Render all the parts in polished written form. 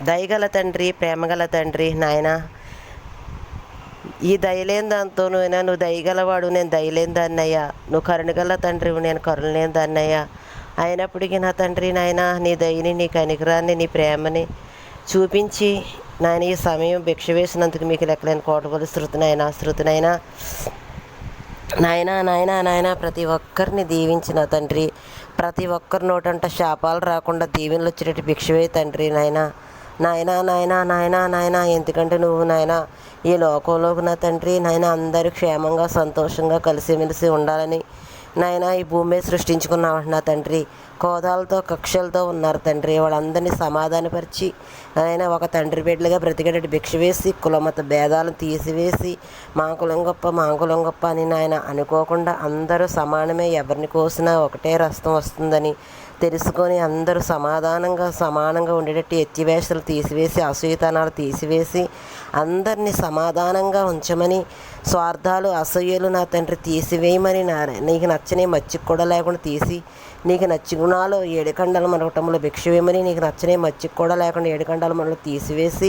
దయగల తండ్రి, ప్రేమగల తండ్రి నాయన, ఈ దయలేని దాంతోనూ అయినా నువ్వు దయగలవాడు, నేను దయలేని దాన్నయ్యా. నువ్వు కరుణగల తండ్రివు, నేను కరుణలేని దాన్నయ్యా. అయినప్పటికీ నా తండ్రి నాయన, నీ దయని, నీ కనికరాన్ని, నీ ప్రేమని చూపించి నాయన ఈ సమయం భిక్ష వేసినందుకు మీకు లెక్కలేని కోటగోలు శృతినైనా నాయన ప్రతి ఒక్కరిని దీవించిన తండ్రి, ప్రతి ఒక్కరి నోటంట శాపాలు రాకుండా దీవెనలు వచ్చేటట్టు భిక్షవే తండ్రి నాయన. ఎందుకంటే నువ్వు నాయన ఈ లోకంలోకి నా తండ్రి నాయన అందరూ క్షేమంగా సంతోషంగా కలిసిమెలిసి ఉండాలని నాయన ఈ భూమి సృష్టించుకున్నావు నా తండ్రి. కోదాలతో కక్షలతో ఉన్నారు తండ్రి, వాళ్ళందరినీ సమాధానపరిచి నాయన ఒక తండ్రి బిడ్డలుగా బ్రతికేటట్టు భిక్ష వేసి కులమత భేదాలను తీసివేసి మా కులం గొప్ప అని నాయన అనుకోకుండా అందరూ సమానమే, ఎవరిని కోసినా ఒకటే రస్తం వస్తుందని తెలుసుకొని అందరూ సమానంగా ఉండేటట్టు ఎత్తివేషలు తీసివేసి అసూయతనాలు తీసివేసి అందరినీ సమాధానంగా ఉంచమని, స్వార్థాలు అసూయలు నా తండ్రి తీసివేయమని, నీకు నచ్చని మచ్చిక కూడా లేకుండా తీసి నీకు నచ్చి గుణాలు ఏడుకండాలు మనకటంలో భిక్షవేయమని, నీకు నచ్చని మచ్చిక కూడా లేకుండా ఏడుకండాలు మనలో తీసివేసి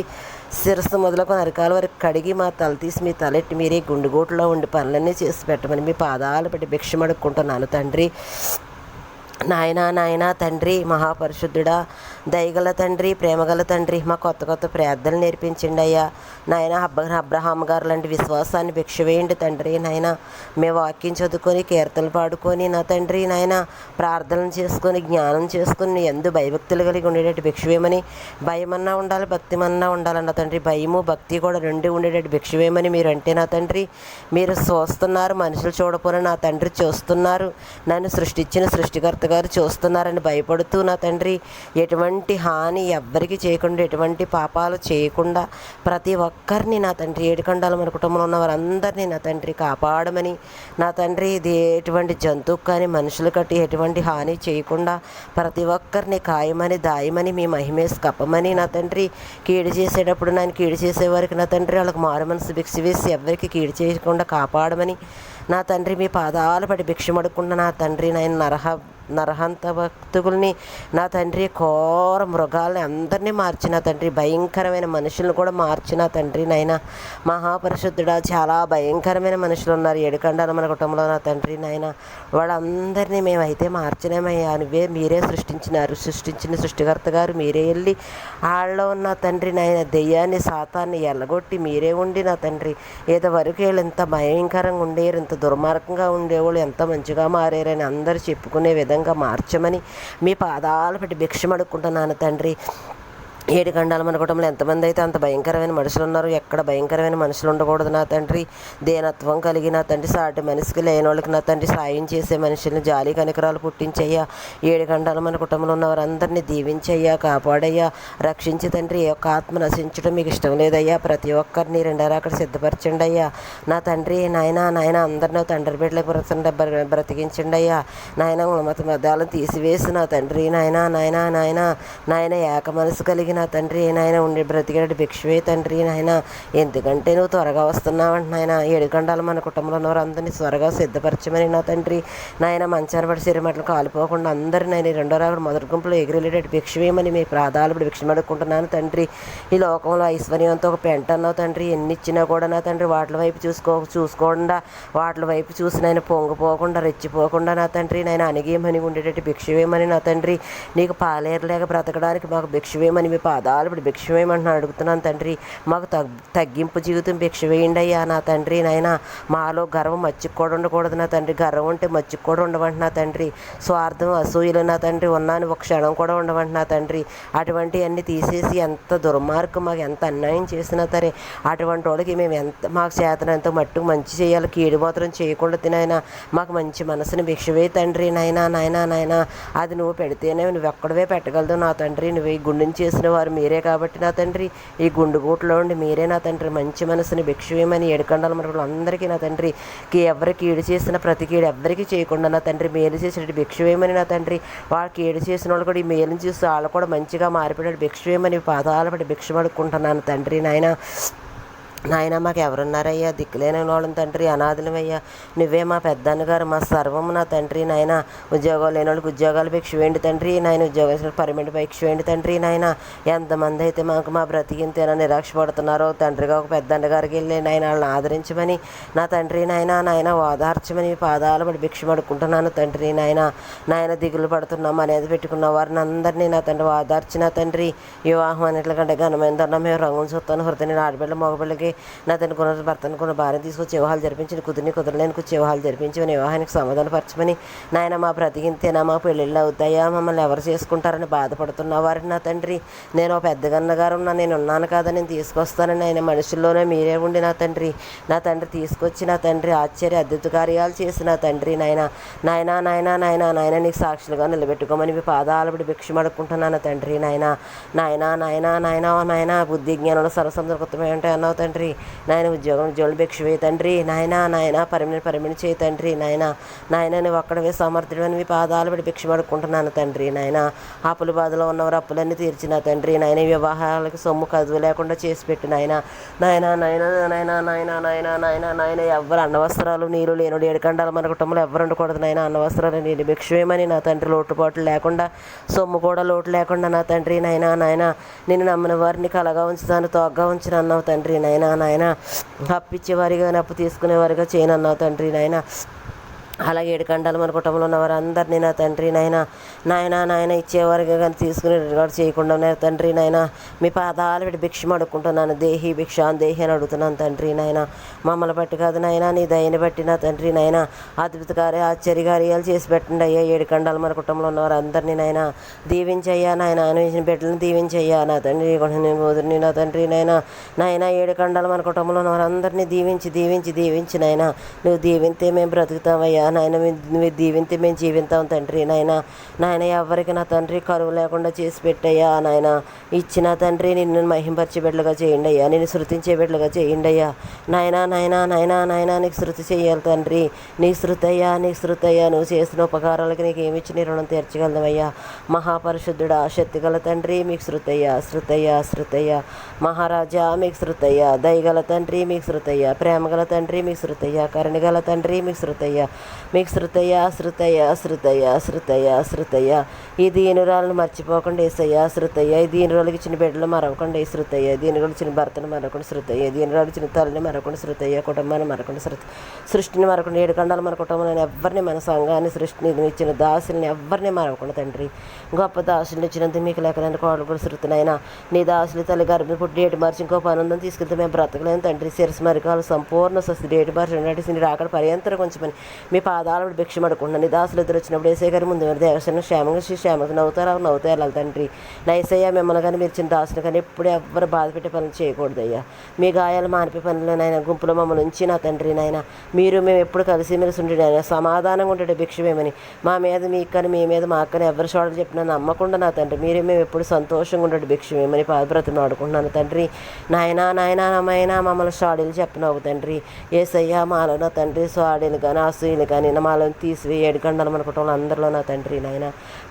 శిరస్సు మొదలుకొని అరికాల వరకు కడిగి మా తల తీసి మీ తలెట్టి మీరే గుండెగోటులో ఉండి పనులన్నీ చేసి పెట్టమని మీ పాదాలు పెట్టి భిక్షమడుక్కుంటున్నాను తండ్రి. నాయనా తండ్రి, మహాపరిశుద్ధుడా, దయగల తండ్రి, ప్రేమగల తండ్రి, మా కొత్త ప్రార్థనలు నేర్పించండి అయ్యా. నాయన అబ్రహాం గారు లాంటి విశ్వాసాన్ని భిక్ష వేయండి తండ్రి. నాయన మేము వాక్యం చదువుకొని కీర్తనలు పాడుకొని నా తండ్రి నాయన ప్రార్థనలు చేసుకొని జ్ఞానం చేసుకొని ఎందు భయభక్తులు కలిగి ఉండేటట్టు భిక్ష వేయమని, భయమన్నా ఉండాలి భక్తిమన్నా ఉండాలన్న తండ్రి. భయము భక్తి కూడా రెండు ఉండేటట్టు భిక్ష వేయమని మీరు అంటే నా తండ్రి. మీరు చూస్తున్నారు, మనుషులు చూడపోయినా నా తండ్రి చూస్తున్నారు, నన్ను సృష్టించిన సృష్టికర్త గారు చూస్తున్నారని భయపడుతూ నా తండ్రి ఎటువంటి హాని ఎవ్వరికి చేయకుండా, ఎటువంటి పాపాలు చేయకుండా ప్రతి ఒక్కరిని నా తండ్రి ఏడుకండాలు మన కుటుంబంలో ఉన్న వారందరినీ నా తండ్రి కాపాడమని, నా తండ్రి ఇది ఎటువంటి జంతువుకు కానీ మనుషులు కట్టి ఎటువంటి హాని చేయకుండా ప్రతి ఒక్కరిని కాయమని దాయమని మీ మహిమేసి కప్పమని నా తండ్రి. కీడు చేసేటప్పుడు నేను కీడు చేసేవారికి నా తండ్రి వాళ్ళకి మారు మనసు భిక్ష వేసి ఎవరికి కీడు చేయకుండా కాపాడమని నా తండ్రి. మీ పాదాలు పడి భిక్షమడుకుండా నా తండ్రి నరహంత భక్తుల్ని నా తండ్రి, ఘోర మృగాల్ని అందరినీ మార్చిన తండ్రి, భయంకరమైన మనుషులను కూడా మార్చిన తండ్రి నాయన. మహాపరిశుద్ధుడా, చాలా భయంకరమైన మనుషులు ఉన్నారు ఏడుకండాలు మన కుటుంబంలో నా తండ్రి నాయన. వాళ్ళందరినీ మేమైతే మార్చలేమయ్యా, మీరే సృష్టించిన సృష్టికర్త గారు మీరే వెళ్ళి వాళ్ళలో ఉన్న తండ్రి నాయన దెయ్యాన్ని సాతాన్ని ఎల్లగొట్టి మీరే ఉండి నా తండ్రి. ఏదో వరకు వీళ్ళు ఎంత భయంకరంగా ఉండేరు, ఎంత దుర్మార్గంగా ఉండేవాళ్ళు ఎంత మంచిగా మారారని అందరూ చెప్పుకునే విధంగా మార్చమని మీ పాదాలు పెట్టి భిక్షమడుక్కుంటున్నాను తండ్రి. ఏడుకండాలు మన కుటుంబంలో ఎంతమంది అయితే అంత భయంకరమైన మనుషులు ఉన్నారు, ఎక్కడ భయంకరమైన మనుషులు ఉండకూడదు నా తండ్రి. దేనత్వం కలిగి నా తండ్రి, సాటి మనిషికి లేని వాళ్ళకి నా తండ్రి సాయం చేసే మనుషుల్ని జాలి కనికరాలు పుట్టించయ్యా. ఏడుకండాలు మన కుటుంబంలో ఉన్న వారందరినీ దీవించయ్యా, కాపాడయ్యా, రక్షించి తండ్రి. ఏ ఒక్క ఆత్మ నశించడం మీకు ఇష్టం లేదయ్యా. ప్రతి ఒక్కరిని రెండారా అక్కడ సిద్ధపరచండి అయ్యా నా తండ్రి. నాయన అందరినీ తండ్రి బిడ్డలకు బ్రతికించండి అయ్యా. నాయన మత మతాలను తీసివేసి నా తండ్రి నాయన ఏక మనసు కలిగి నా తండ్రి నాయన ఉండి బ్రతికేటట్టు భిక్షవే తండ్రి నాయన. ఎందుకంటే నువ్వు త్వరగా వస్తున్నావంట నాయన. ఏడుకండాలు మన కుటుంబంలో ఉన్నవారు అందరినీ త్వరగా సిద్ధపరచమని నా తండ్రి నాయన. మంచాన్ని పడి సిరిమట్లు కాలిపోకుండా అందరూ నాయన రెండో రాకుడు మొదటి గుంపులో ఎగిరేటట్టు భిక్షవేయమని మీ ప్రాధాలు భిక్షమడుక్కుంటున్నాను తండ్రి. ఈ లోకంలో ఐశ్వర్యంతో ఒక పెంట అన్నావు తండ్రి, ఎన్ని ఇచ్చినా కూడా నా తండ్రి వాటి వైపు చూసుకోకుండా వాటి వైపు చూసి నాయన పొంగిపోకుండా రెచ్చిపోకుండా నా తండ్రి నాయన అణిగేమని ఉండేటట్టు భిక్షవేయమని నా తండ్రి. నీకు పాలేరలేక బ్రతకడానికి మాకు భిక్షవేయమని మీ పాదాలు ఇప్పుడు భిక్ష వేయమంటున్నా అడుగుతున్నాను తండ్రి. మాకు తగ్గింపు జీవితం భిక్ష వేయండి అయ్యా నా తండ్రి నాయన. మాలో గర్వం మచ్చిక కూడా ఉండకూడదు నా తండ్రి. గర్వం ఉంటే మచ్చిక కూడా ఉండవంట నా తండ్రి. స్వార్థం అసూయలు నా తండ్రి ఉన్నాను ఒక క్షణం కూడా ఉండవంట నా తండ్రి. అటువంటివన్నీ తీసేసి ఎంత దుర్మార్గం మాకు ఎంత అన్యాయం చేసినా సరే అటువంటి వాళ్ళకి మేము మాకు చేతనంత మట్టుకు మంచి చేయాలి, కీడు మాత్రం చేయకుండా తినైనా మాకు మంచి మనసుని భిక్షవే తండ్రి నాయన. అది నువ్వు పెడితేనే నువ్వు ఎక్కడవే పెట్టగలదు నా తండ్రి. నువ్వు ఈ గుండెని చేసిన వారు మీరే కాబట్టి నా తండ్రి. ఈ గుండుగూట్లో ఉండి మీరే నా తండ్రి మంచి మనసుని భిక్షవేయమని ఏడుకండాల మనకు అందరికీ నా తండ్రి ఎవరికి ఈడు చేసిన ప్రతి కీడు ఎవరికి చేయకుండా నా తండ్రి మేలు చేసినట్టు భిక్షవేయమని నా తండ్రి. వాళ్ళకి ఏడు చేసిన వాళ్ళు కూడా ఈ మేలుని చూసి వాళ్ళు కూడా మంచిగా మారిపోయినట్టు భిక్షవేయమని పాదాల పడి భిక్షమడుక్కుంటున్నాను తండ్రి నాయన. నాయన మాకు ఎవరున్నారయ్యా, దిక్కులేని వాళ్ళని తండ్రి, అనాథలమయ్యా. నువ్వే మా పెద్దన్నగారు, మా సర్వము నా తండ్రి. నాయన ఉద్యోగాలు లేని వాళ్ళకి ఉద్యోగాలు భిక్ష వేయండి తండ్రి. నాయన ఉద్యోగం పర్మనెంట్ భిక్ష వేయండి తండ్రి. నాయన ఎంతమంది అయితే మాకు మా బ్రతికింతేనా నిరాశ పడుతున్నారో తండ్రిగా ఒక పెద్దన్నగారికి వెళ్ళి నాయన వాళ్ళని ఆదరించమని నా తండ్రి. నాయన ఓదార్చమని పాదాలు పడి భిక్ష పడుకుంటున్నాను తండ్రి. నాయన దిగులు పడుతున్నాం అనేది పెట్టుకున్న వారిని అందరినీ నా తండ్రి ఓదార్చి నా తండ్రి. వివాహం అనేట్లకంటే ఘనమైన మేము రంగులు చూస్తాను హృదయ ఆడపిల్ల మగపిల్లకి నా తండ్రి కొన్న భర్తను కొన్న భార్యను తీసుకొచ్చి వివాహాలు జరిపించి కుదరలేని వివాహాలు జరిపించి వివాహానికి సమాధానపరచమని నాయన మా బ్రతికింతేనా మా పెళ్ళిళ్ళు అవుతాయా, మమ్మల్ని ఎవరు చేసుకుంటారని బాధపడుతున్న వారిని నా తండ్రి. నేను పెద్దగన్నగారు ఉన్నా, నేను ఉన్నాను కదా, నేను తీసుకొస్తానని ఆయన మనుషుల్లోనే మీరే ఉండి నా తండ్రి తీసుకొచ్చి నా తండ్రి ఆశ్చర్య అద్భుత కార్యాలు చేసి నా తండ్రి. నాయన నీకు సాక్షులుగా నిలబెట్టుకోమని మీ పాదాలు పడి భిక్ష అడుక్కుంటున్నాను తండ్రి. నాయన బుద్ధి జ్ఞానంలో సర్వసంతృప్తమై ఉంటాయి అన్నావు తండ్రి. నాయన ఉద్యోగం భిక్ష వేయి తండ్రి. నాయన పర్మనెంట్ చేయి తండ్రి. నాయన నువ్వు ఒక్కడవే సమర్థుడు అని మీ పాదాలు పడి భిక్ష పడుకుంటున్నాను తండ్రి. నాయన అప్పుల బాధలో ఉన్నవారు అప్పులన్నీ తీర్చిన తండ్రి. నాయన వివాహాలకి సొమ్ము కదువు లేకుండా చేసి పెట్టు నాయన. ఎవ్వరు అన్నవస్త్రాలు నీరు లేనుడు ఏడుకండాలు మన కుటుంబంలో ఎవరు ఉండకూడదు నాయన. అన్నవస్త్రాలు నీళ్ళు భిక్ష వేయమని నా తండ్రి లోటుపాట్లు లేకుండా సొమ్ము కూడా లోటు లేకుండా నా తండ్రి. నాయన నేను నమ్మిన వారిని కలగా ఉంచుతాను, తోగ్గా ఉంచిన అన్నావు తండ్రి. నాయన అప్పిచ్చేవారిగా అప్పు తీసుకునేవారిగా చేయనన్నావు తండ్రి. నాయన అలాగే ఏడుకండాలు మన కుటుంబంలో ఉన్న వారు అందరినీ నా తండ్రి. నాయన ఇచ్చేవారిగా కానీ తీసుకునే చేయకుండా నా తండ్రి. నాయన మీ పాదాలు పెట్టి భిక్ష అడుక్కుంటున్నాను. దేహి దేహి అని అడుగుతున్నాను తండ్రి. నాయన మమ్మల్ని బట్టి కాదు నాయన, నీ దయని బట్టి నా తండ్రి. నాయన అద్భుత ఆశ్చర్య కార్యాలు చేసి పెట్టండి అయ్యా. ఏడుకండాలు మన కుటుంబంలో ఉన్నవారు అందరినీ నాయన దీవించయ్యా. నాయన బిడ్డలను దీవించయ్యా నా తండ్రి. వదిలిని నా తండ్రి. నాయన ఏడుకండాలు మన కుటుంబంలో ఉన్నవారు అందరినీ దీవించి నాయన నువ్వు దీవింతే మేము బ్రతుకుతామయ్యా. నాయన నువ్వు దీవింతే మేము జీవిస్తాం తండ్రి. నాయన ఎవరికి నా తండ్రి కరువు లేకుండా చేసి పెట్టయ్యా. నాయన ఇచ్చిన తండ్రి నిన్ను మహింపరిచే బిడ్డలుగా చేయండి అయ్యా, నిన్ను శృతించే బిడ్డలుగా చేయండి అయ్యా. నాయన నీకు శృతి చేయాలి తండ్రి. నీకు శృతయ్యా నువ్వు చేసిన ఉపకారాలకి నీకు ఏమి ఇచ్చి నీ రుణం తీర్చగలదవయ్యా. మహాపరిశుద్ధుడా శక్తిగల తండ్రి మీకు శృతయ్యా. మహారాజా మీకు శృతయ్యా. దయగల తండ్రి మీకు శృతయ్యా. ప్రేమగల తండ్రి మీకు శృతయ్యా. కరుణగల తండ్రి మీకు శృతయ్యా. శృతయ్యా. ఈ దీనురాలను మర్చిపోకుండా ఏసయ్యా. శృతయ్యా. ఈ దీనురాలకి ఇచ్చిన బిడ్డలు మరవకుండా శృతయ్యా. దీనురాలు ఇచ్చిన భర్తను మరొకటి శృతయ్యా. దీనురాలు ఇచ్చిన తల్లిని మరొకటి శృతయ్యా. కుటుంబాన్ని మరొకటి సృష్టిని మరొకటి ఏడుకండాలు మన కుటుంబాన్ని ఎవరిని మన సంఘాన్ని సృష్టిని ఇచ్చిన దాసుల్ని ఎవరిని మరొకటి తండ్రి. గొప్ప దాసులు ఇచ్చినందుకు మీకు లేకనని కోడలు కూడా శృతునైనా నీ దాసులు తల్లి గర్భిణి పుట్టి డేటు మార్చి ఇంకో పనుందని తీసుకెళ్తే మేము బ్రతకలేము తండ్రి. శిరస్సు మరికాలు సంపూర్ణ స్వస్తి డేటు మార్చి నడిచి రాకడ పర్యంతరం కొంచెం పని మీ పాదాలు భిక్ష పడుకుంటున్నాను. నీ దాసులు ఎదురు వచ్చినప్పుడు ఏసే గారి ముందు మీరు దేవస్థానం క్షేమంగా నవ్వుతారు వెళ్ళాలి తండ్రి. నైసయ్యా మిమ్మల్ని కానీ మీరు చిన్న దాసులు కానీ ఎప్పుడు ఎవరు బాధ పెట్టే పనులు చేయకూడదయ్యా. మీ గాయాలు మానిపే పనులు నాయన గుంపులో మమ్మల్ని ఉంచి నా తండ్రి. నాయన మీరు మేము ఎప్పుడు కలిసి మెలిసి ఉండే ఆయన సమాధానంగా ఉండే భిక్షమేమని మా మీద మీకు కానీ మీ మీద మాకు కానీ ఎవరి చోటలు చెప్పినా నమ్మకుండా నా తండ్రి మీరే మేము ఎప్పుడు సంతోషంగా ఉండే భిక్షమేమని పాదబ్రతులు ఆడుకుంటున్నాను తండ్రి. నాయన మమ్మల్ని షాడీలు చెప్పినావు తండ్రి. ఏసయ్యా మాలో నా తండ్రి షాడీలు కానీ అసూయలు కానీ మాలో తీసివేయి. ఏడుకండాలు మన కుటుంబంలో అందరిలో నా తండ్రి. నాయన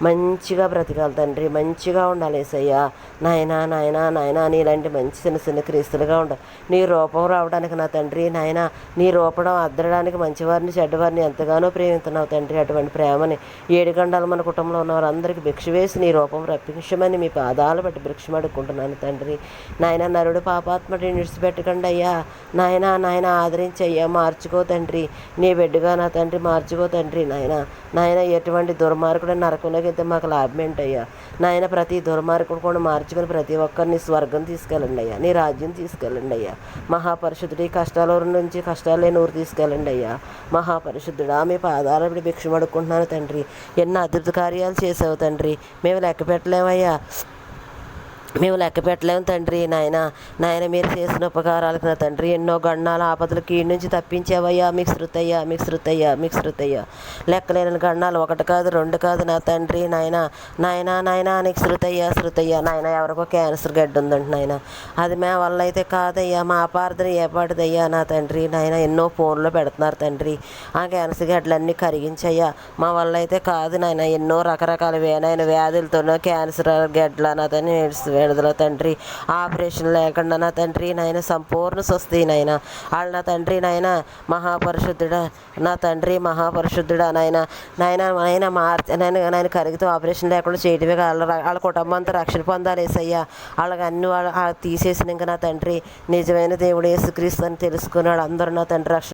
మంచిగా బ్రతకాలి తండ్రి, మంచిగా ఉండాలి ఏసయ్యా. నాయన నీలాంటి మంచి చిన్న క్రీస్తులుగా ఉండాలి. నీ రూపం రావడానికి నా తండ్రి. నాయన నీ రూపం అద్దడానికి మంచివారిని చెడ్డవారిని ఎంతగానో ప్రేమిస్తున్నావు తండ్రి. అటువంటి ప్రేమని ఏడుకండాలు మన కుటుంబంలో ఉన్నవారు అందరికీ భిక్ష వేసి నీ రూపం రప్పించమని మీ పాదాలు బట్టి భిక్షం అడుక్కుంటున్నాను తండ్రి. నాయన నరుడు పాపాత్మని విడిచిపెట్టకండి అయ్యా. నాయన ఆదరించయ్యా, మార్చుకో తండ్రి. నీ బిడ్డగా నా తండ్రి మార్చుకో తండ్రి. నాయన ఎటువంటి దుర్మార్గుడు నరకంలోకి అయితే మాకు లాభం ఏంటయ్యా. నాయన ప్రతి దుర్మార్గుడు కూడా మార్చుకొని ప్రతి ఒక్కరిని స్వర్గం తీసుకెళ్ళండి అయ్యా, నీ రాజ్యం తీసుకెళ్ళండి అయ్యా. మహాపరిశుద్ధుడు ఈ కష్టాల నుంచి కష్టాలు లేని ఊరు తీసుకెళ్ళండి అయ్యా. మహాపరిశుద్ధుడా మీ పాదాల భిక్షం అడుక్కుంటున్నాను తండ్రి. ఎన్నో అద్భుత కార్యాలు చేసావు తండ్రి, మేము లెక్క పెట్టలేమయ్యా, మేము లెక్క పెట్టలేము తండ్రి. నాయన మీరు చేసిన ఉపకారాలకు నా తండ్రి ఎన్నో గణాల ఆపదలకి ఈ నుంచి తప్పించావయ్యా. మీకు శృతయ్యా. లెక్కలేని గణాలు ఒకటి కాదు రెండు కాదు నా తండ్రి. నాయన నీకు శృతయ్యా. నాయన ఎవరికో క్యాన్సర్ గడ్డ ఉందంట నాయన, అది మా వల్ల అయితే కాదయ్యా, మా అపార్థన ఏపాటిదయ్యా నా తండ్రి. నాయన ఎన్నో ఫోన్లో పెడుతున్నారు తండ్రి, ఆ క్యాన్సర్ గడ్డలన్నీ కరిగించయ్యా, మా వల్ల అయితే కాదు నాయన. ఎన్నో రకరకాల నాయన వ్యాధులతోనో క్యాన్సర్ గడ్డల నా తండ్రి విడుదల తండ్రి. ఆపరేషన్ లేకుండా నా తండ్రి నాయన సంపూర్ణ స్వస్తి నాయన. వాళ్ళు నా తండ్రి నాయన మహాపరిశుద్ధుడా, నా తండ్రి మహాపరిశుద్ధుడా నాయన. నాయన నాయన నాయన కరిగితో ఆపరేషన్ లేకుండా చేయడమే వాళ్ళ కుటుంబం అంతా రక్షణ పొందాలి ఏసయ్యా. వాళ్ళకి అన్ని వాళ్ళు తీసేసిన ఇంకా నా తండ్రి నిజమైన దేవుడు యేసుక్రీస్తు అని తెలుసుకున్నాడు అందరూ నా తండ్రి రక్షణ